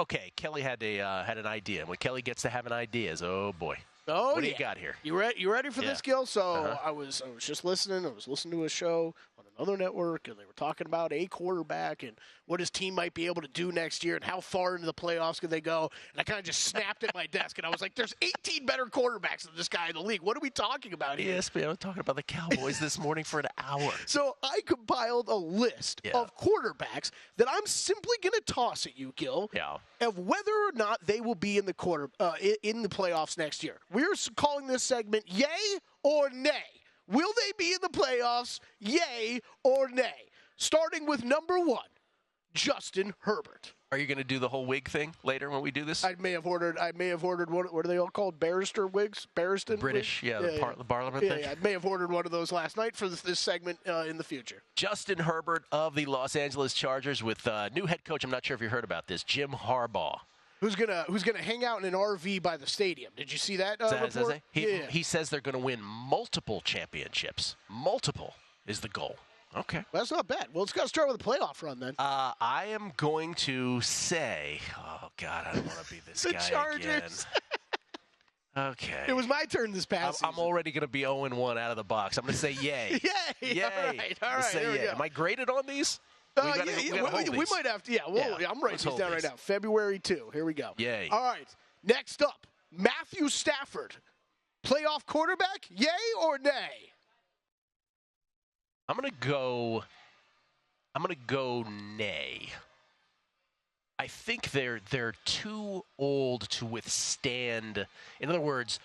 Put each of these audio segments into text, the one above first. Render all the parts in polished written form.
okay, Kelly had an idea. When Kelly gets to having ideas, oh boy. Oh, what do you got here? You ready for this, Gil? So I was just listening. I was listening to a show on another network, and they were talking about a quarterback and what his team might be able to do next year and how far into the playoffs could they go. And I kind of just snapped at my desk, and I was like, there's 18 better quarterbacks than this guy in the league. What are we talking about here? Yes, man, I was talking about the Cowboys this morning for an hour. So I compiled a list of quarterbacks that I'm simply going to toss at you, Gil, of whether or not they will be in the in the playoffs next year. We're calling this segment Yay or Nay. Will they be in the playoffs? Yay or nay? Starting with number 1, Justin Herbert. Are you going to do the whole wig thing later when we do this? I may have ordered what are they all called? Barrister wigs? Barristan British, wigs? The Parliament thing. Yeah, I may have ordered one of those last night for this segment in the future. Justin Herbert of the Los Angeles Chargers with new head coach. I'm not sure if you heard about this, Jim Harbaugh. Who's gonna hang out in an RV by the stadium? Did you see that report? He says they're going to win multiple championships. Multiple is the goal. Okay. Well, that's not bad. Well, it's got to start with a playoff run then. I am going to say, oh, God, I don't want to be this the guy Chargers. again. Okay. It was my turn this past season. I'm already going to be 0-1 out of the box. I'm going to say yay. Yay. All right. Say yay. Am I graded on these? We might have to. I'm writing these down right now. February 2. Here we go. Yay. All right. Next up, Matthew Stafford. Playoff quarterback, yay or nay? I'm going to go nay. I think they're too old to withstand. In other words,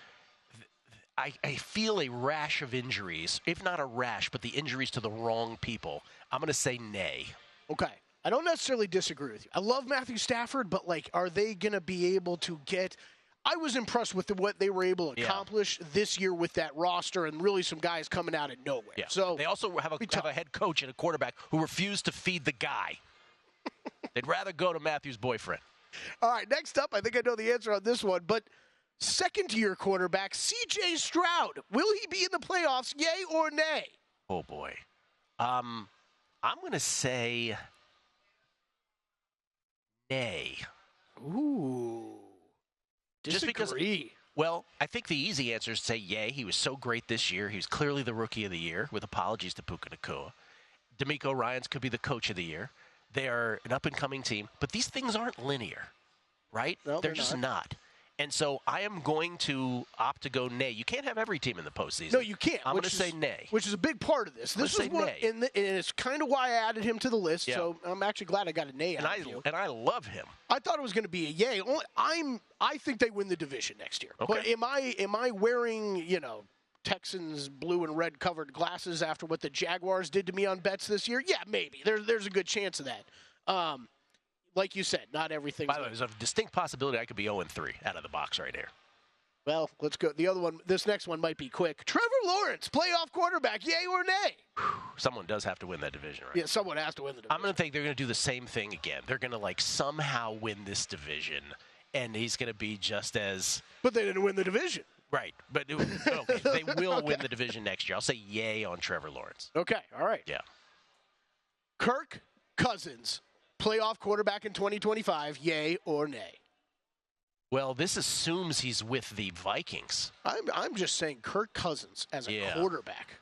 I feel a rash of injuries, if not a rash, but the injuries to the wrong people. I'm going to say nay. Okay. I don't necessarily disagree with you. I love Matthew Stafford, but, are they going to be able to get – I was impressed with what they were able to accomplish this year with that roster and really some guys coming out of nowhere. Yeah. So they also have a head coach and a quarterback who refuse to feed the guy. They'd rather go to Matthew's boyfriend. All right, next up, I think I know the answer on this one, but second-year quarterback C.J. Stroud. Will he be in the playoffs, yay or nay? Oh, boy. I'm going to say nay. Ooh. Disagree. Just because, well, I think the easy answer is to say yay. He was so great this year. He was clearly the rookie of the year, with apologies to Puka Nacua. D'Amico Ryans could be the coach of the year. They are an up-and-coming team, but these things aren't linear, right? No, they're just not. And so I am going to opt to go nay. You can't have every team in the postseason. No, you can't. I'm going to say nay. Which is a big part of this. This is what, and it's kind of why I added him to the list. Yeah. So I'm actually glad I got a nay out of you. And I love him. I thought it was going to be a yay. I think they win the division next year. Okay. But am I wearing Texans blue and red covered glasses after what the Jaguars did to me on bets this year? Yeah, maybe. There's a good chance of that. Like you said, not everything. By the way, there's a distinct possibility I could be 0-3 out of the box right here. Well, let's go. The other one, this next one might be quick. Trevor Lawrence, playoff quarterback, yay or nay? Someone does have to win that division, right? Yeah, someone has to win the division. I'm going to think they're going to do the same thing again. They're going to, somehow win this division, and he's going to be just as... But they didn't win the division. Right. But they will win the division next year. I'll say yay on Trevor Lawrence. Okay, all right. Yeah. Kirk Cousins, playoff quarterback in 2025, yay or nay? Well, this assumes he's with the Vikings. I'm just saying Kirk Cousins as a quarterback.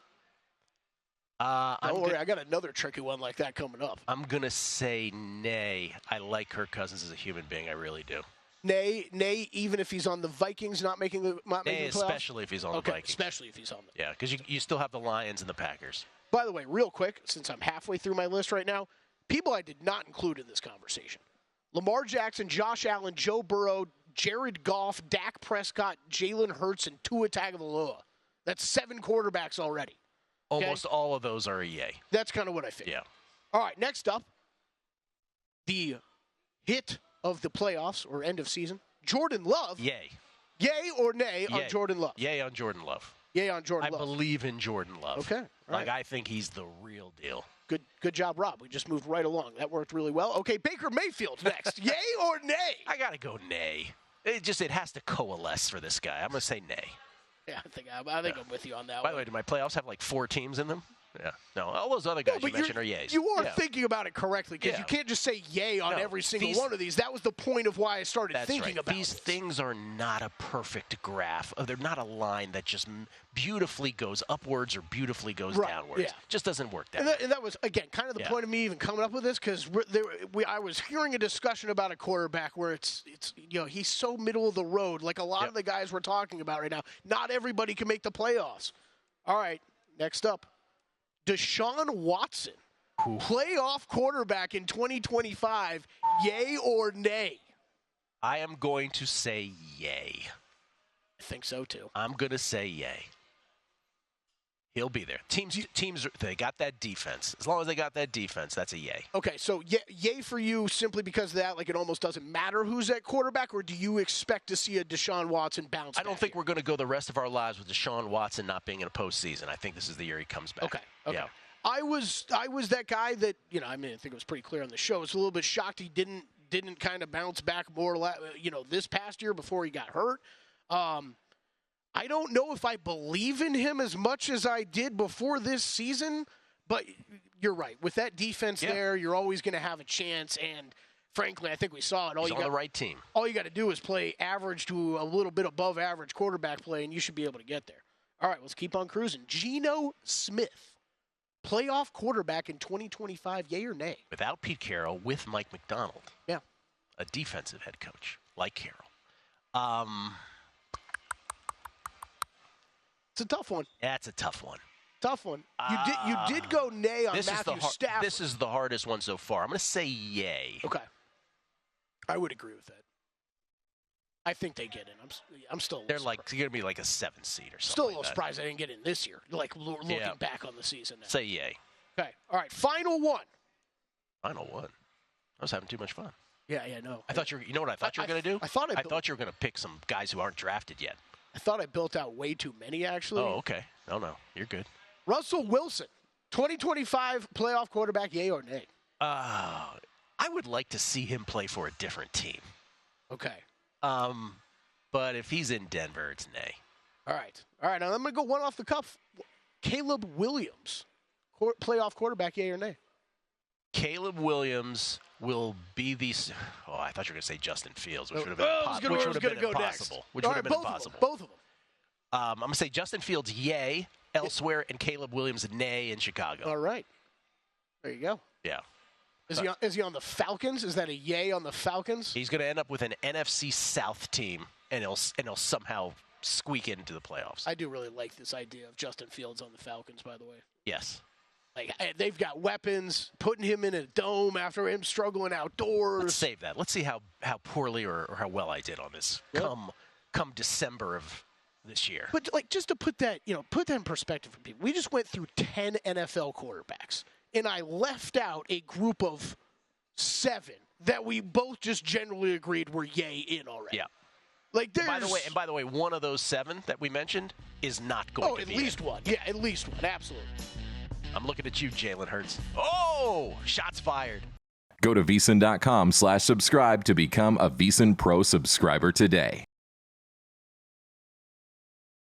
Don't worry, I got another tricky one like that coming up. I'm going to say nay. I like Kirk Cousins as a human being. I really do. Nay, even if he's on the Vikings not making the playoffs? Especially if he's on the Vikings. Especially if he's on the... Yeah, because you still have the Lions and the Packers. By the way, real quick, since I'm halfway through my list right now, people I did not include in this conversation. Lamar Jackson, Josh Allen, Joe Burrow, Jared Goff, Dak Prescott, Jalen Hurts, and Tua Tagovailoa. That's 7 quarterbacks already. Okay? Almost all of those are a yay. That's kind of what I figured. Yeah. All right, next up, the hit of the playoffs or end of season, Jordan Love. Yay. Yay or nay on Jordan Love? Yay on Jordan Love. Yay on Jordan Love. I believe in Jordan Love. Okay. Right. I think he's the real deal. Good job, Rob. We just moved right along. That worked really well. Okay, Baker Mayfield next. Yay or nay? I got to go nay. It has to coalesce for this guy. I'm going to say nay. Yeah, I think I'm with you on that one. By the way, do my playoffs have 4 teams in them? Yeah. No, all those other guys you mentioned are yays. You are thinking about it correctly because you can't just say yay on every single one of these. That was the point of why I started thinking about these things are not a perfect graph. They're not a line that just beautifully goes upwards or beautifulally goes downwards. Yeah. Just doesn't work that way. And that was, again, kind of the point of me even coming up with this because I was hearing a discussion about a quarterback where it's he's so middle of the road, like a lot of the guys we're talking about right now. Not everybody can make the playoffs. All right, next up. Deshaun Watson, playoff quarterback in 2025, yay or nay? I am going to say yay. I think so, too. I'm going to say yay. He'll be there. Teams, they got that defense. As long as they got that defense, that's a yay. Okay, so yay for you simply because of that, like it almost doesn't matter who's at quarterback, or do you expect to see a Deshaun Watson bounce back? I don't think we're going to go the rest of our lives with Deshaun Watson not being in a postseason. I think this is the year he comes back. Okay. Yeah. I was that guy that, I think it was pretty clear on the show. I was a little bit shocked he didn't kind of bounce back more, this past year before he got hurt. I don't know if I believe in him as much as I did before this season, but you're right. With that defense there, you're always going to have a chance, and frankly, I think we saw it. He's on the right team. All you got to do is play average to a little bit above average quarterback play, and you should be able to get there. All right, let's keep on cruising. Geno Smith, playoff quarterback in 2025, yay or nay? Without Pete Carroll, with Mike McDonald. Yeah. A defensive head coach, like Carroll. It's a tough one. That's a tough one. Tough one. You did go nay on Matthew Stafford. This is the hardest one so far. I'm going to say yay. Okay. I would agree with that. I think they get in. I'm still. They're going to be like a 7 seed or something. Still a little surprised they didn't get in this year. Like looking back on the season now. Say yay. Okay. All right. Final one. Final one. I was having too much fun. Yeah, no. I thought you know what I thought you were going to do? I thought you were going to pick some guys who aren't drafted yet. I thought I built out way too many, actually. Oh, okay. No, you're good. Russell Wilson, 2025 playoff quarterback, yay or nay? I would like to see him play for a different team. Okay. But if he's in Denver, it's nay. All right. Now I'm going to go one off the cuff. Caleb Williams, playoff quarterback, yay or nay? Caleb Williams will be the. Oh, I thought you were going to say Justin Fields, which would have been impossible. Which would have been impossible. Both of them. I'm going to say Justin Fields, yay, elsewhere, and Caleb Williams, nay, in Chicago. All right. There you go. Yeah. Is he on the Falcons? Is that a yay on the Falcons? He's going to end up with an NFC South team, and he'll somehow squeak into the playoffs. I do really like this idea of Justin Fields on the Falcons, by the way. Yes. Like, they've got weapons, putting him in a dome after him struggling outdoors. Let's save that. Let's see how poorly or how well I did on this come December of this year. But just to put that in perspective for people, we just went through 10 NFL quarterbacks, and I left out a group of 7 that we both just generally agreed were yay in already. Yeah. Like by the way, one of those 7 that we mentioned is not going to be at least one. Yeah, at least one. Absolutely. I'm looking at you, Jalen Hurts. Oh, shots fired. Go to VSiN.com/subscribe to become a VSiN Pro subscriber today.